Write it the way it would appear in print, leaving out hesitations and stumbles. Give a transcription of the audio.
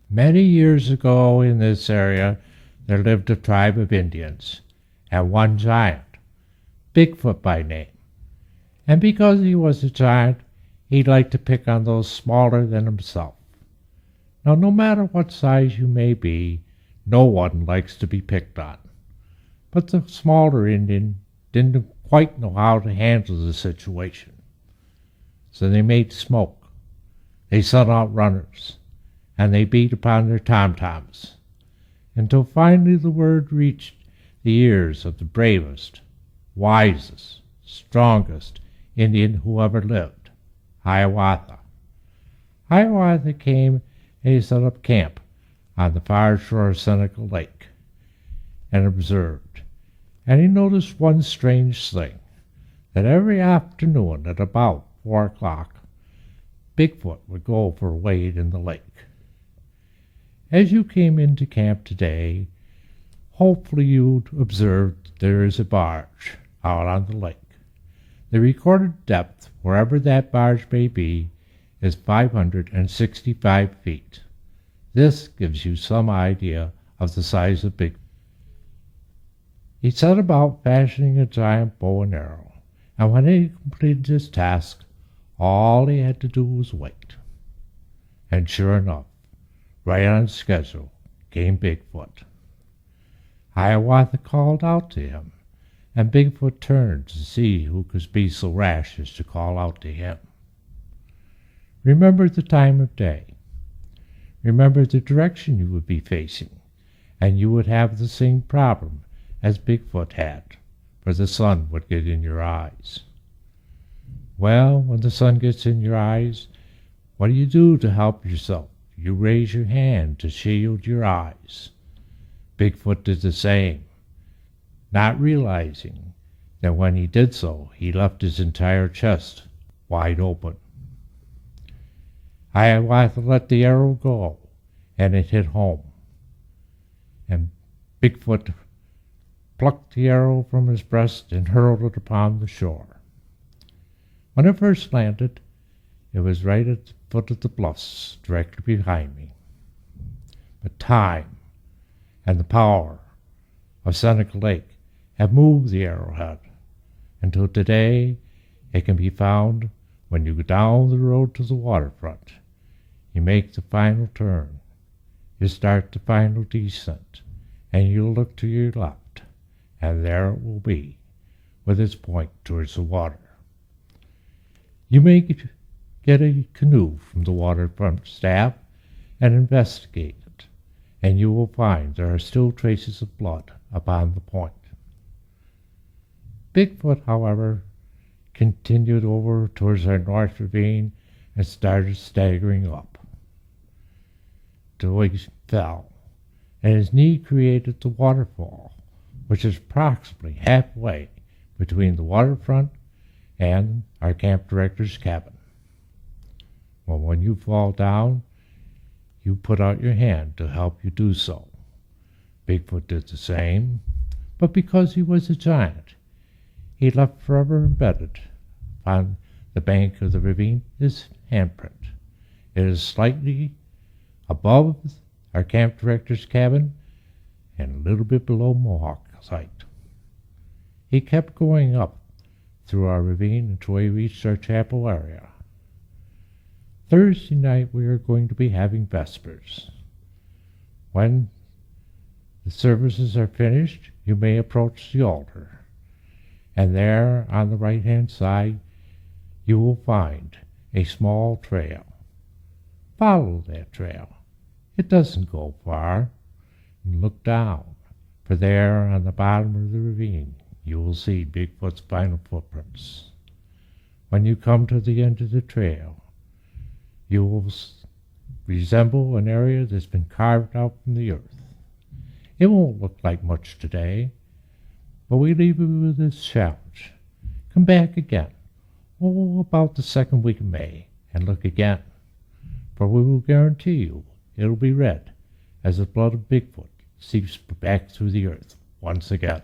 Many years ago in this area, there lived a tribe of Indians, and one giant, Bigfoot by name. And because he was a giant, he liked to pick on those smaller than himself. Now, no matter what size you may be, no one likes to be picked on. But the smaller Indian didn't quite know how to handle the situation. So they made smoke, they sent out runners, and they beat upon their tom-toms, until finally the word reached the ears of the bravest, wisest, strongest Indian who ever lived, Hiawatha. Hiawatha came and he set up camp on the far shore of Seneca Lake and observed, and he noticed one strange thing, that every afternoon at about 4 o'clock, Bigfoot would go for a wade in the lake. As you came into camp today, hopefully you observed there is a barge out on the lake. The recorded depth, wherever that barge may be, is 565 feet. This gives you some idea of the size of Bigfoot. He set about fashioning a giant bow and arrow, and when he completed his task, all he had to do was wait. And sure enough, right on schedule, came Bigfoot. Hiawatha called out to him, and Bigfoot turned to see who could be so rash as to call out to him. Remember the time of day. Remember the direction you would be facing, and you would have the same problem as Bigfoot had, for the sun would get in your eyes. Well, when the sun gets in your eyes, what do you do to help yourself? You raise your hand to shield your eyes. Bigfoot did the same, not realizing that when he did so, he left his entire chest wide open. Hiawatha let the arrow go, and it hit home. And Bigfoot plucked the arrow from his breast and hurled it upon the shore. When it first landed, it was right at the foot of the bluffs directly behind me. But time and the power of Seneca Lake have moved the arrowhead until today it can be found when you go down the road to the waterfront. You make the final turn, you start the final descent, and you look to your left, and there it will be, with its point towards the water. You may get a canoe from the waterfront staff and investigate it, and you will find there are still traces of blood upon the point. Bigfoot, however, continued over towards our north ravine and started staggering up, till he fell, and his knee created the waterfall, which is approximately halfway between the waterfront and our camp director's cabin. Well, when you fall down, you put out your hand to help you do so. Bigfoot did the same, but because he was a giant, he left forever embedded upon the bank of the ravine his handprint. It is slightly above our camp director's cabin and a little bit below Mohawk's height. He kept going up through our ravine until he reached our chapel area. Thursday night we are going to be having vespers. When the services are finished, you may approach the altar, and there on the right-hand side you will find a small trail. Follow that trail. It doesn't go far. And look down, for there on the bottom of the ravine you will see Bigfoot's final footprints. When you come to the end of the trail, you will resemble an area that's been carved out from the earth. It won't look like much today, but we leave you with this challenge. Come back again, about the second week of May, and look again, for we will guarantee you it'll be red as the blood of Bigfoot seeps back through the earth once again.